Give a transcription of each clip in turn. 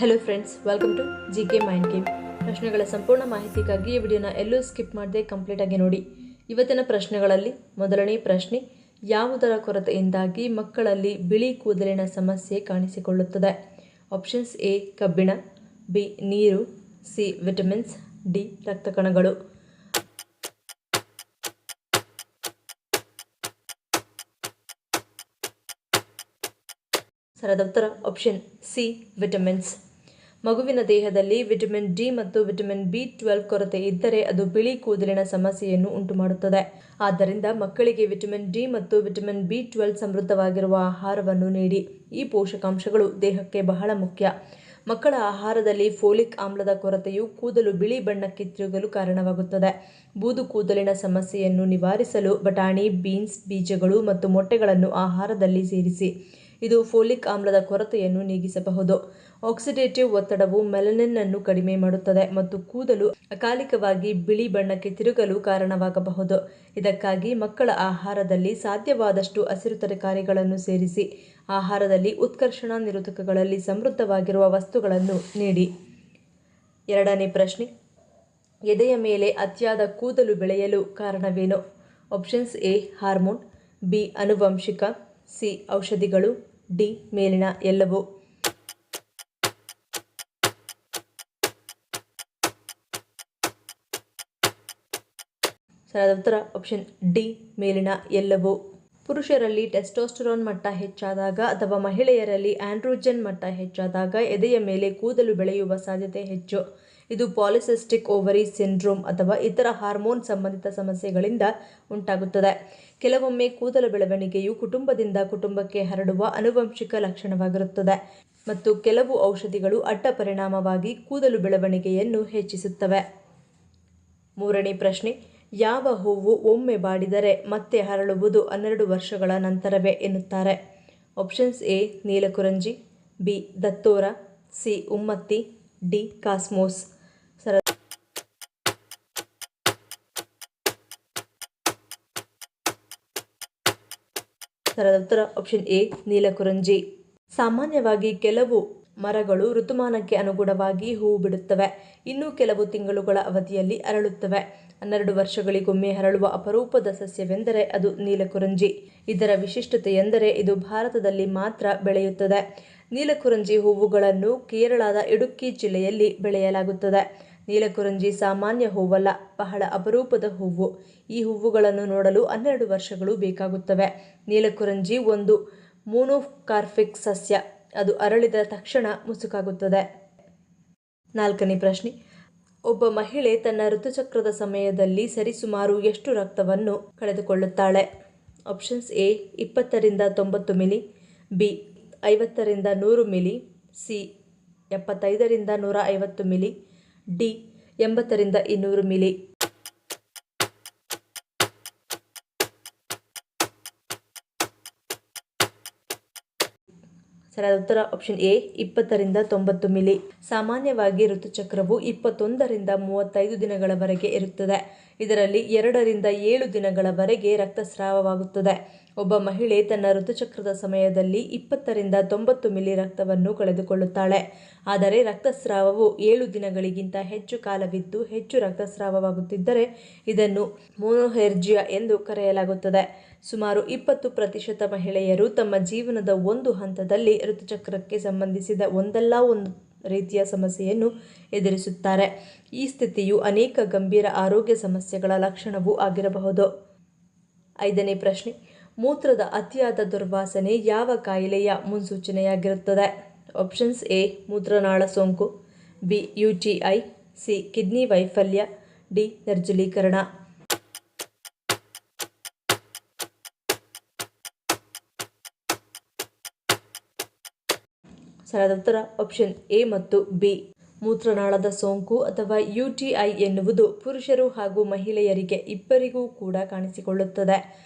Hello friends, welcome to GK mind game. ಪ್ರಶ್ನೆಗಳ ಸಂಪೂರ್ಣ ಮಾಹಿತಿಗಾಗಿ ಈ ವಿಡಿಯೋನ ಎಲ್ಲೂ ಸ್ಕಿಪ್ ಮಾಡದೆ ಕಂಪ್ಲೀಟಾಗಿ ನೋಡಿ. ಇವತ್ತಿನ ಪ್ರಶ್ನೆಗಳಲ್ಲಿ ಮೊದಲನೇ ಪ್ರಶ್ನೆ, ಯಾವುದರ ಕೊರತೆಯಿಂದಾಗಿ ಮಕ್ಕಳಲ್ಲಿ ಬಿಳಿ ಕೂದಲಿನ ಸಮಸ್ಯೆ ಕಾಣಿಸಿಕೊಳ್ಳುತ್ತದೆ? ಆಪ್ಷನ್ಸ್: ಎ ಕಬ್ಬಿಣ, ಬಿ ನೀರು, ಸಿ ವಿಟಮಿನ್ಸ್, ಡಿ ರಕ್ತ ಕಣಗಳು. ಸರಿಯಾದ ಉತ್ತರ ಆಪ್ಷನ್ ಸಿ ವಿಟಮಿನ್ಸ್. ಮಗುವಿನ ದೇಹದಲ್ಲಿ ವಿಟಮಿನ್ ಡಿ ಮತ್ತು ವಿಟಮಿನ್ B12 ಕೊರತೆ ಇದ್ದರೆ ಅದು ಬಿಳಿ ಕೂದಲಿನ ಸಮಸ್ಯೆಯನ್ನು ಉಂಟುಮಾಡುತ್ತದೆ. ಆದ್ದರಿಂದ ಮಕ್ಕಳಿಗೆ ವಿಟಮಿನ್ ಡಿ ಮತ್ತು ವಿಟಮಿನ್ B12 ಸಮೃದ್ಧವಾಗಿರುವ ಆಹಾರವನ್ನು ನೀಡಿ. ಈ ಪೋಷಕಾಂಶಗಳು ದೇಹಕ್ಕೆ ಬಹಳ ಮುಖ್ಯ. ಮಕ್ಕಳ ಆಹಾರದಲ್ಲಿ ಫೋಲಿಕ್ ಆಮ್ಲದ ಕೊರತೆಯು ಕೂದಲು ಬಿಳಿ ಬಣ್ಣಕ್ಕೆ ತಿರುಗಲು ಕಾರಣವಾಗುತ್ತದೆ. ಬೂದು ಕೂದಲಿನ ಸಮಸ್ಯೆಯನ್ನು ನಿವಾರಿಸಲು ಬಟಾಣಿ, ಬೀನ್ಸ್, ಬೀಜಗಳು ಮತ್ತು ಮೊಟ್ಟೆಗಳನ್ನು ಆಹಾರದಲ್ಲಿ ಸೇರಿಸಿ. ಇದು ಫೋಲಿಕ್ ಆಮ್ಲದ ಕೊರತೆಯನ್ನು ನೀಗಿಸಬಹುದು. ಆಕ್ಸಿಡೇಟಿವ್ ಒತ್ತಡವು ಮೆಲನಿನ್ ಅನ್ನು ಕಡಿಮೆ ಮಾಡುತ್ತದೆ ಮತ್ತು ಕೂದಲು ಅಕಾಲಿಕವಾಗಿ ಬಿಳಿ ಬಣ್ಣಕ್ಕೆ ತಿರುಗಲು ಕಾರಣವಾಗಬಹುದು. ಇದಕ್ಕಾಗಿ ಮಕ್ಕಳ ಆಹಾರದಲ್ಲಿ ಸಾಧ್ಯವಾದಷ್ಟು ಹಸಿರು ತರಕಾರಿಗಳನ್ನು ಸೇರಿಸಿ. ಆಹಾರದಲ್ಲಿ ಉತ್ಕರ್ಷಣ ನಿರೋಧಕಗಳಲ್ಲಿ ಸಮೃದ್ಧವಾಗಿರುವ ವಸ್ತುಗಳನ್ನು ನೀಡಿ. ಎರಡನೇ ಪ್ರಶ್ನೆ, ಎದೆಯ ಮೇಲೆ ಅತಿಯಾದ ಕೂದಲು ಬೆಳೆಯಲು ಕಾರಣವೇನು? ಆಪ್ಷನ್ಸ್: ಎ ಹಾರ್ಮೋನ್, ಬಿ ಆನುವಂಶಿಕ, ಸಿ ಔಷಧಿಗಳು, ಡಿ ಮೇಲಿನ ಎಲ್ಲವೂ. ಸರಿಯಾದ ಉತ್ತರ ಆಪ್ಷನ್ ಡಿ ಮೇಲಿನ ಎಲ್ಲವೂ. ಪುರುಷರಲ್ಲಿ ಟೆಸ್ಟೋಸ್ಟೆರಾನ್ ಮಟ್ಟ ಹೆಚ್ಚಾದಾಗ ಅಥವಾ ಮಹಿಳೆಯರಲ್ಲಿ ಆಂಡ್ರೋಜನ್ ಮಟ್ಟ ಹೆಚ್ಚಾದಾಗ ಎದೆಯ ಮೇಲೆ ಕೂದಲು ಬೆಳೆಯುವ ಸಾಧ್ಯತೆ ಹೆಚ್ಚು. ಇದು ಪಾಲಿಸಿಸ್ಟಿಕ್ ಓವರಿ ಸಿಂಡ್ರೋಮ್ ಅಥವಾ ಇತರ ಹಾರ್ಮೋನ್ ಸಂಬಂಧಿತ ಸಮಸ್ಯೆಗಳಿಂದ ಉಂಟಾಗುತ್ತದೆ. ಕೆಲವೊಮ್ಮೆ ಕೂದಲ ಬೆಳವಣಿಗೆಯು ಕುಟುಂಬದಿಂದ ಕುಟುಂಬಕ್ಕೆ ಹರಡುವ ಆನುವಂಶಿಕ ಲಕ್ಷಣವಾಗಿರುತ್ತದೆ ಮತ್ತು ಕೆಲವು ಔಷಧಿಗಳು ಅಡ್ಡ ಪರಿಣಾಮವಾಗಿ ಕೂದಲು ಬೆಳವಣಿಗೆಯನ್ನು ಹೆಚ್ಚಿಸುತ್ತವೆ. ಮೂರನೇ ಪ್ರಶ್ನೆ, ಯಾವ ಹೂವು ಒಮ್ಮೆ ಬಾಡಿದರೆ ಮತ್ತೆ ಹರಳುವುದು 12 ವರ್ಷಗಳ ನಂತರವೇ ಎನ್ನುತ್ತಾರೆ? ಆಪ್ಷನ್ಸ್: ಎ ನೀಲಕುರಂಜಿ, ಬಿ ದತ್ತೋರ, ಸಿ ಉಮ್ಮತ್ತಿ, ಡಿ ಕಾಸ್ಮೋಸ್. ಸರಿಯಾದ ಉತ್ತರ ಆಪ್ಷನ್ ಎ ನೀಲಕುರಂಜಿ. ಸಾಮಾನ್ಯವಾಗಿ ಕೆಲವು ಮರಗಳು ಋತುಮಾನಕ್ಕೆ ಅನುಗುಣವಾಗಿ ಹೂವು ಬಿಡುತ್ತವೆ. ಇನ್ನು ಕೆಲವು ತಿಂಗಳುಗಳ ಅವಧಿಯಲ್ಲಿ ಅರಳುತ್ತವೆ. 12 ವರ್ಷಗಳಿಗೊಮ್ಮೆ ಹರಳುವ ಅಪರೂಪದ ಸಸ್ಯವೆಂದರೆ ಅದು ನೀಲಕುರಂಜಿ. ಇದರ ವಿಶಿಷ್ಟತೆ ಎಂದರೆ ಇದು ಭಾರತದಲ್ಲಿ ಮಾತ್ರ ಬೆಳೆಯುತ್ತದೆ. ನೀಲಕುರಂಜಿ ಹೂವುಗಳನ್ನು ಕೇರಳದ ಇಡುಕ್ಕಿ ಜಿಲ್ಲೆಯಲ್ಲಿ ಬೆಳೆಯಲಾಗುತ್ತದೆ. ನೀಲಕುರಂಜಿ ಸಾಮಾನ್ಯ ಹೂವಲ್ಲ, ಬಹಳ ಅಪರೂಪದ ಹೂವು. ಈ ಹೂವುಗಳನ್ನು ನೋಡಲು 12 ವರ್ಷಗಳು ಬೇಕಾಗುತ್ತವೆ. ನೀಲಕುರಂಜಿ ಒಂದು ಮೋನೋಕಾರ್ಪಿಕ್ ಸಸ್ಯ. ಅದು ಅರಳಿದ ತಕ್ಷಣ ಮುಸುಕಾಗುತ್ತದೆ. ನಾಲ್ಕನೇ ಪ್ರಶ್ನೆ, ಒಬ್ಬ ಮಹಿಳೆ ತನ್ನ ಋತುಚಕ್ರದ ಸಮಯದಲ್ಲಿ ಸರಿಸುಮಾರು ಎಷ್ಟು ರಕ್ತವನ್ನು ಕಳೆದುಕೊಳ್ಳುತ್ತಾಳೆ? ಆಪ್ಷನ್ಸ್: ಎ 20 ರಿಂದ 90 ಮಿಲಿ, ಬಿ 50 ರಿಂದ 100 ಮಿಲಿ, ಸಿ 75 ರಿಂದ 150 ಮಿಲಿ, ಡಿ 80 ರಿಂದ 200 ಮಿಲಿ. ಸರಿಯಾದ ಉತ್ತರ ಆಪ್ಷನ್ ಎ 20 ರಿಂದ 90 ಮಿಲಿ. ಸಾಮಾನ್ಯವಾಗಿ ಋತುಚಕ್ರವು 21 ರಿಂದ 35 ದಿನಗಳವರೆಗೆ ಇರುತ್ತದೆ. ಇದರಲ್ಲಿ 2 ರಿಂದ 7 ದಿನಗಳವರೆಗೆ ರಕ್ತಸ್ರಾವವಾಗುತ್ತದೆ. ಒಬ್ಬ ಮಹಿಳೆ ತನ್ನ ಋತುಚಕ್ರದ ಸಮಯದಲ್ಲಿ 20 ರಿಂದ 90 ಮಿಲಿ ರಕ್ತವನ್ನು ಕಳೆದುಕೊಳ್ಳುತ್ತಾಳೆ. ಆದರೆ ರಕ್ತಸ್ರಾವವು 7 ದಿನಗಳಿಗಿಂತ ಹೆಚ್ಚು ಕಾಲವಿದ್ದು ಹೆಚ್ಚು ರಕ್ತಸ್ರಾವವಾಗುತ್ತಿದ್ದರೆ ಇದನ್ನು ಮೊನೊಹೆರ್ಜಿಯಾ ಎಂದು ಕರೆಯಲಾಗುತ್ತದೆ. ಸುಮಾರು 20% ಮಹಿಳೆಯರು ತಮ್ಮ ಜೀವನದ ಒಂದು ಹಂತದಲ್ಲಿ ಋತುಚಕ್ರಕ್ಕೆ ಸಂಬಂಧಿಸಿದ ಒಂದಲ್ಲ ಒಂದು ರೀತಿಯ ಸಮಸ್ಯೆಯನ್ನು ಎದುರಿಸುತ್ತಾರೆ. ಈ ಸ್ಥಿತಿಯು ಅನೇಕ ಗಂಭೀರ ಆರೋಗ್ಯ ಸಮಸ್ಯೆಗಳ ಲಕ್ಷಣವೂ ಆಗಿರಬಹುದು. ಐದನೇ ಪ್ರಶ್ನೆ, ಮೂತ್ರದ ಅತಿಯಾದ ದುರ್ವಾಸನೆ ಯಾವ ಕಾಯಿಲೆಯ ಮುನ್ಸೂಚನೆಯಾಗಿರುತ್ತದೆ? ಆಪ್ಷನ್ಸ್: ಎ ಮೂತ್ರನಾಳ ಸೋಂಕು, ಬಿ UTI, ಸಿ ಕಿಡ್ನಿ ವೈಫಲ್ಯ, ಡಿ ನಿರ್ಜಲೀಕರಣ. ಸರಿಯಾದ ಉತ್ತರ ಆಪ್ಷನ್ ಎ ಮತ್ತು ಬಿ. ಮೂತ್ರನಾಳದ ಸೋಂಕು ಅಥವಾ UTI ಎನ್ನುವುದು ಪುರುಷರು ಹಾಗೂ ಮಹಿಳೆಯರಿಗೆ ಇಬ್ಬರಿಗೂ ಕೂಡ ಕಾಣಿಸಿಕೊಳ್ಳುತ್ತದೆ.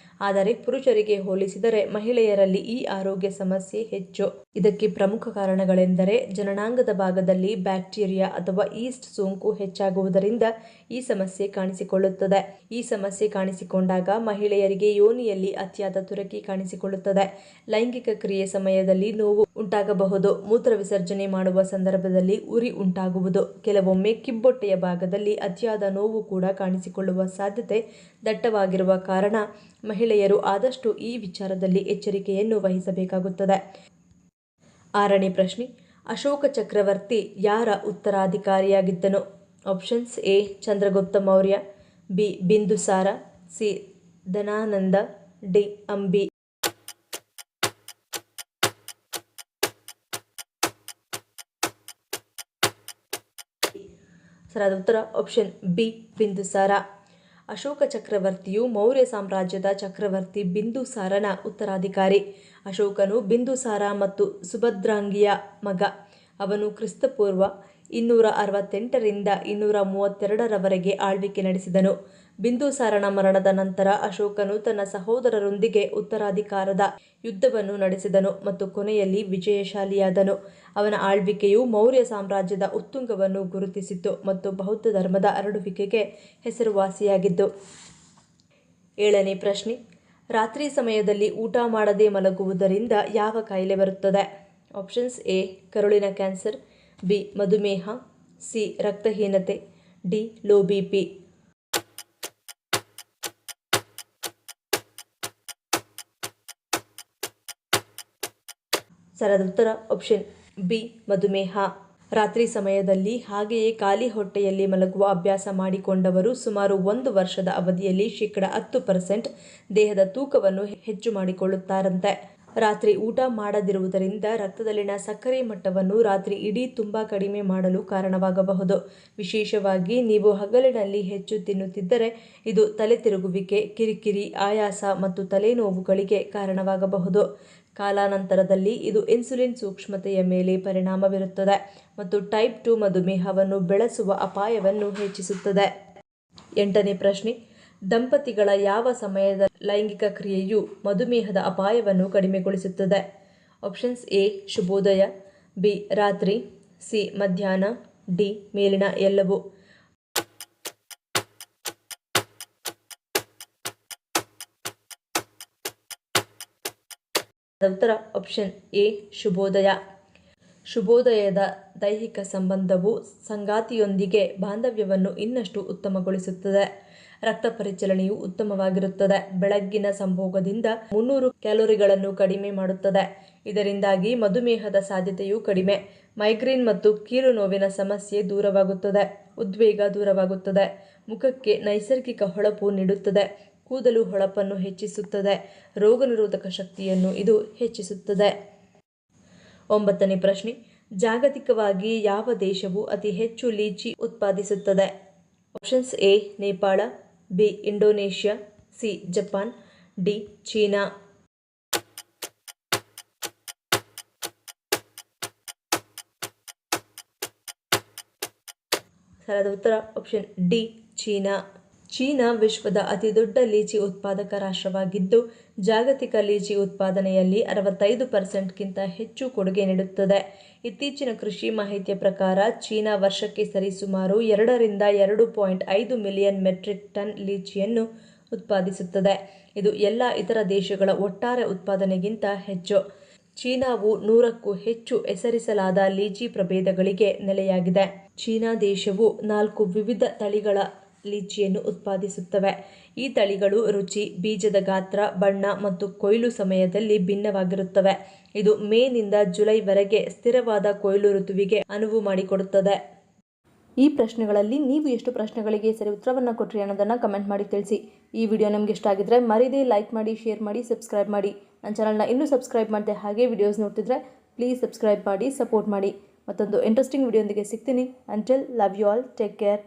ಆದರೆ ಪುರುಷರಿಗೆ ಹೋಲಿಸಿದರೆ ಮಹಿಳೆಯರಲ್ಲಿ ಈ ಆರೋಗ್ಯ ಸಮಸ್ಯೆ ಹೆಚ್ಚು. ಇದಕ್ಕೆ ಪ್ರಮುಖ ಕಾರಣಗಳೆಂದರೆ ಜನನಾಂಗದ ಭಾಗದಲ್ಲಿ ಬ್ಯಾಕ್ಟೀರಿಯಾ ಅಥವಾ ಈಸ್ಟ್ ಸೋಂಕು ಹೆಚ್ಚಾಗುವುದರಿಂದ ಈ ಸಮಸ್ಯೆ ಕಾಣಿಸಿಕೊಳ್ಳುತ್ತದೆ. ಈ ಸಮಸ್ಯೆ ಕಾಣಿಸಿಕೊಂಡಾಗ ಮಹಿಳೆಯರಿಗೆ ಯೋನಿಯಲ್ಲಿ ಅತಿಯಾದ ತುರಕೆ ಕಾಣಿಸಿಕೊಳ್ಳುತ್ತದೆ. ಲೈಂಗಿಕ ಕ್ರಿಯೆ ಸಮಯದಲ್ಲಿ ನೋವು ಉಂಟಾಗಬಹುದು. ಮೂತ್ರ ವಿಸರ್ಜನೆ ಮಾಡುವ ಸಂದರ್ಭದಲ್ಲಿ ಉರಿ ಉಂಟಾಗುವುದು. ಕೆಲವೊಮ್ಮೆ ಕಿಬ್ಬೊಟ್ಟೆಯ ಭಾಗದಲ್ಲಿ ಅತಿಯಾದ ನೋವು ಕೂಡ ಕಾಣಿಸಿಕೊಳ್ಳುವ ಸಾಧ್ಯತೆ ದಟ್ಟವಾಗಿರುವ ಕಾರಣ ಮಹಿಳೆಯರು ಆದಷ್ಟು ಈ ವಿಚಾರದಲ್ಲಿ ಎಚ್ಚರಿಕೆಯನ್ನು ವಹಿಸಬೇಕಾಗುತ್ತದೆ. 6ನೇ ಪ್ರಶ್ನೆ, ಅಶೋಕ ಚಕ್ರವರ್ತಿ ಯಾರ ಉತ್ತರಾಧಿಕಾರಿಯಾಗಿದ್ದನು? Options A Chandragupta Maurya, B Bindusara, C Dhanananda, D Ambhi. ಸರಿಯಾದ ಉತ್ತರ ಆಪ್ಷನ್ ಬಿ ಬಿಂದುಸಾರ. ಅಶೋಕ ಚಕ್ರವರ್ತಿಯು ಮೌರ್ಯ ಸಾಮ್ರಾಜ್ಯದ ಚಕ್ರವರ್ತಿ ಬಿಂದುಸಾರನ ಉತ್ತರಾಧಿಕಾರಿ. ಅಶೋಕನು ಬಿಂದುಸಾರ ಮತ್ತು ಸುಭದ್ರಾಂಗಿಯ ಮಗ. ಅವನು ಕ್ರಿಸ್ತಪೂರ್ವ 268ರಿಂದ 232ರವರೆಗೆ ಆಳ್ವಿಕೆ ನಡೆಸಿದನು. ಬಿಂದುಸಾರನ ಮರಣದ ನಂತರ ಅಶೋಕನು ತನ್ನ ಸಹೋದರರೊಂದಿಗೆ ಉತ್ತರಾಧಿಕಾರದ ಯುದ್ಧವನ್ನು ನಡೆಸಿದನು ಮತ್ತು ಕೊನೆಯಲ್ಲಿ ವಿಜಯಶಾಲಿಯಾದನು. ಅವನ ಆಳ್ವಿಕೆಯು ಮೌರ್ಯ ಸಾಮ್ರಾಜ್ಯದ ಉತ್ತುಂಗವನ್ನು ಗುರುತಿಸಿತು ಮತ್ತು ಬೌದ್ಧ ಧರ್ಮದ ಹರಡುವಿಕೆಗೆ ಹೆಸರುವಾಸಿಯಾಗಿದ್ದು. 7ನೇ ಪ್ರಶ್ನೆ, ರಾತ್ರಿ ಸಮಯದಲ್ಲಿ ಊಟ ಮಾಡದೆ ಮಲಗುವುದರಿಂದ ಯಾವ ಕಾಯಿಲೆ ಬರುತ್ತದೆ? ಆಪ್ಷನ್ಸ್ ಎ ಕರುಳಿನ ಕ್ಯಾನ್ಸರ್, ಬಿ ಮಧುಮೇಹ, ಸಿ ರಕ್ತಹೀನತೆ, ಡಿ ಲೋ ಬಿಪಿ. ಸರಿಯಾದ ಉತ್ತರ ಆಪ್ಷನ್ ಬಿ ಮಧುಮೇಹ. ರಾತ್ರಿ ಸಮಯದಲ್ಲಿ ಹಾಗೆಯೇ ಖಾಲಿ ಹೊಟ್ಟೆಯಲ್ಲಿ ಮಲಗುವ ಅಭ್ಯಾಸ ಮಾಡಿಕೊಂಡವರು ಸುಮಾರು 1 ವರ್ಷದ ಅವಧಿಯಲ್ಲಿ 10% ದೇಹದ ತೂಕವನ್ನು ಹೆಚ್ಚು ಮಾಡಿಕೊಳ್ಳುತ್ತಾರಂತೆ. ರಾತ್ರಿ ಊಟ ಮಾಡದಿರುವುದರಿಂದ ರಕ್ತದಲ್ಲಿನ ಸಕ್ಕರೆ ಮಟ್ಟವನ್ನು ರಾತ್ರಿ ಇಡೀ ತುಂಬ ಕಡಿಮೆ ಮಾಡಲು ಕಾರಣವಾಗಬಹುದು. ವಿಶೇಷವಾಗಿ ನೀವು ಹಗಲಿನಲ್ಲಿ ಹೆಚ್ಚು ತಿನ್ನುತ್ತಿದ್ದರೆ ಇದು ತಲೆ ತಿರುಗುವಿಕೆ, ಕಿರಿಕಿರಿ, ಆಯಾಸ ಮತ್ತು ತಲೆನೋವುಗಳಿಗೆ ಕಾರಣವಾಗಬಹುದು. ಕಾಲಾನಂತರದಲ್ಲಿ ಇದು ಇನ್ಸುಲಿನ್ ಸೂಕ್ಷ್ಮತೆಯ ಮೇಲೆ ಪರಿಣಾಮ ಬೀರುತ್ತದೆ ಮತ್ತು ಟೈಪ್ 2 ಮಧುಮೇಹವನ್ನು ಬೆಳೆಸುವ ಅಪಾಯವನ್ನು ಹೆಚ್ಚಿಸುತ್ತದೆ. 8ನೇ ಪ್ರಶ್ನೆ, ದಂಪತಿಗಳ ಯಾವ ಸಮಯದ ಲೈಂಗಿಕ ಕ್ರಿಯೆಯು ಮಧುಮೇಹದ ಅಪಾಯವನ್ನು ಕಡಿಮೆಗೊಳಿಸುತ್ತದೆ? ಆಪ್ಷನ್ಸ್ ಎ ಶುಭೋದಯ, ಬಿ ರಾತ್ರಿ, ಸಿ ಮಧ್ಯಾಹ್ನ, ಡಿ ಮೇಲಿನ ಎಲ್ಲವೂ. ಉತ್ತರ ಆಪ್ಷನ್ ಎ ಶುಭೋದಯ. ಶುಭೋದಯದ ದೈಹಿಕ ಸಂಬಂಧವು ಸಂಗಾತಿಯೊಂದಿಗೆ ಬಾಂಧವ್ಯವನ್ನು ಇನ್ನಷ್ಟು ಉತ್ತಮಗೊಳಿಸುತ್ತದೆ. ರಕ್ತ ಪರಿಚಲನೆಯು ಉತ್ತಮವಾಗಿರುತ್ತದೆ. ಬೆಳಗ್ಗಿನ ಸಂಭೋಗದಿಂದ 300 ಕ್ಯಾಲೋರಿಗಳನ್ನು ಕಡಿಮೆ ಮಾಡುತ್ತದೆ. ಇದರಿಂದಾಗಿ ಮಧುಮೇಹದ ಸಾಧ್ಯತೆಯು ಕಡಿಮೆ. ಮೈಗ್ರೇನ್ ಮತ್ತು ಕೀಲು ನೋವಿನ ಸಮಸ್ಯೆ ದೂರವಾಗುತ್ತದೆ. ಉದ್ವೇಗ ದೂರವಾಗುತ್ತದೆ. ಮುಖಕ್ಕೆ ನೈಸರ್ಗಿಕ ಹೊಳಪು ನೀಡುತ್ತದೆ. ಕೂದಲು ಹೊಳಪನ್ನು ಹೆಚ್ಚಿಸುತ್ತದೆ. ರೋಗನಿರೋಧಕ ಶಕ್ತಿಯನ್ನು ಇದು ಹೆಚ್ಚಿಸುತ್ತದೆ. 9ನೇ ಪ್ರಶ್ನೆ, ಜಾಗತಿಕವಾಗಿ ಯಾವ ದೇಶವು ಅತಿ ಹೆಚ್ಚು ಲೀಚಿ ಉತ್ಪಾದಿಸುತ್ತದೆ? Options A Nepal, B Indonesia, C Japan, D China. ಸರಿಯಾದ ಉತ್ತರ ಆಪ್ಷನ್ ಡಿ ಚೀನಾ. ಚೀನಾ ವಿಶ್ವದ ಅತಿದೊಡ್ಡ ಲೀಚಿ ಉತ್ಪಾದಕ ರಾಷ್ಟ್ರವಾಗಿದ್ದು ಜಾಗತಿಕ ಲೀಚಿ ಉತ್ಪಾದನೆಯಲ್ಲಿ 65%ಗಿಂತ ಹೆಚ್ಚು ಕೊಡುಗೆ ನೀಡುತ್ತದೆ. ಇತ್ತೀಚಿನ ಕೃಷಿ ಮಾಹಿತಿಯ ಪ್ರಕಾರ ಚೀನಾ ವರ್ಷಕ್ಕೆ ಸರಿಸುಮಾರು 2 ರಿಂದ 2.5 ಮಿಲಿಯನ್ ಮೆಟ್ರಿಕ್ ಟನ್ ಲೀಚಿಯನ್ನು ಉತ್ಪಾದಿಸುತ್ತದೆ. ಇದು ಎಲ್ಲ ಇತರ ದೇಶಗಳ ಒಟ್ಟಾರೆ ಉತ್ಪಾದನೆಗಿಂತ ಹೆಚ್ಚು. ಚೀನಾವು 100ಕ್ಕೂ ಹೆಚ್ಚು ಹೆಸರಿಸಲಾದ ಲೀಚಿ ಪ್ರಭೇದಗಳಿಗೆ ನೆಲೆಯಾಗಿದೆ. ಚೀನಾ ದೇಶವು 4 ವಿವಿಧ ತಳಿಗಳ ಲೀಚಿಯನ್ನು ಉತ್ಪಾದಿಸುತ್ತವೆ. ಈ ತಳಿಗಳು ರುಚಿ, ಬೀಜದ ಗಾತ್ರ, ಬಣ್ಣ ಮತ್ತು ಕೊಯ್ಲು ಸಮಯದಲ್ಲಿ ಭಿನ್ನವಾಗಿರುತ್ತವೆ. ಇದು ಮೇನಿಂದ ಜುಲೈವರೆಗೆ ಸ್ಥಿರವಾದ ಕೊಯ್ಲು ಋತುವಿಗೆ ಅನುವು ಮಾಡಿಕೊಡುತ್ತದೆ. ಈ ಪ್ರಶ್ನೆಗಳಲ್ಲಿ ನೀವು ಎಷ್ಟು ಪ್ರಶ್ನೆಗಳಿಗೆ ಸರಿ ಉತ್ತರವನ್ನು ಕೊಟ್ಟರಿ ಅನ್ನೋದನ್ನು ಕಮೆಂಟ್ ಮಾಡಿ ತಿಳಿಸಿ. ಈ ವಿಡಿಯೋ ನಮಗೆ ಇಷ್ಟ ಆಗಿದ್ರೆ ಮರಿದೇ ಲೈಕ್ ಮಾಡಿ, ಶೇರ್ ಮಾಡಿ, ಸಬ್ಸ್ಕ್ರೈಬ್ ಮಾಡಿ. ನನ್ನ ಚಾನಲ್ನ ಇನ್ನೂ ಸಬ್ಸ್ಕ್ರೈಬ್ ಮಾಡಿದೆ ಹಾಗೆ ವಿಡಿಯೋಸ್ ನೋಡ್ತಿದ್ರೆ ಪ್ಲೀಸ್ ಸಬ್ಸ್ಕ್ರೈಬ್ ಮಾಡಿ, ಸಪೋರ್ಟ್ ಮಾಡಿ. ಮತ್ತೊಂದು ಇಂಟ್ರೆಸ್ಟಿಂಗ್ ವಿಡಿಯೋಂದಿಗೆ ಸಿಗ್ತೀನಿ. Until love you all, take care.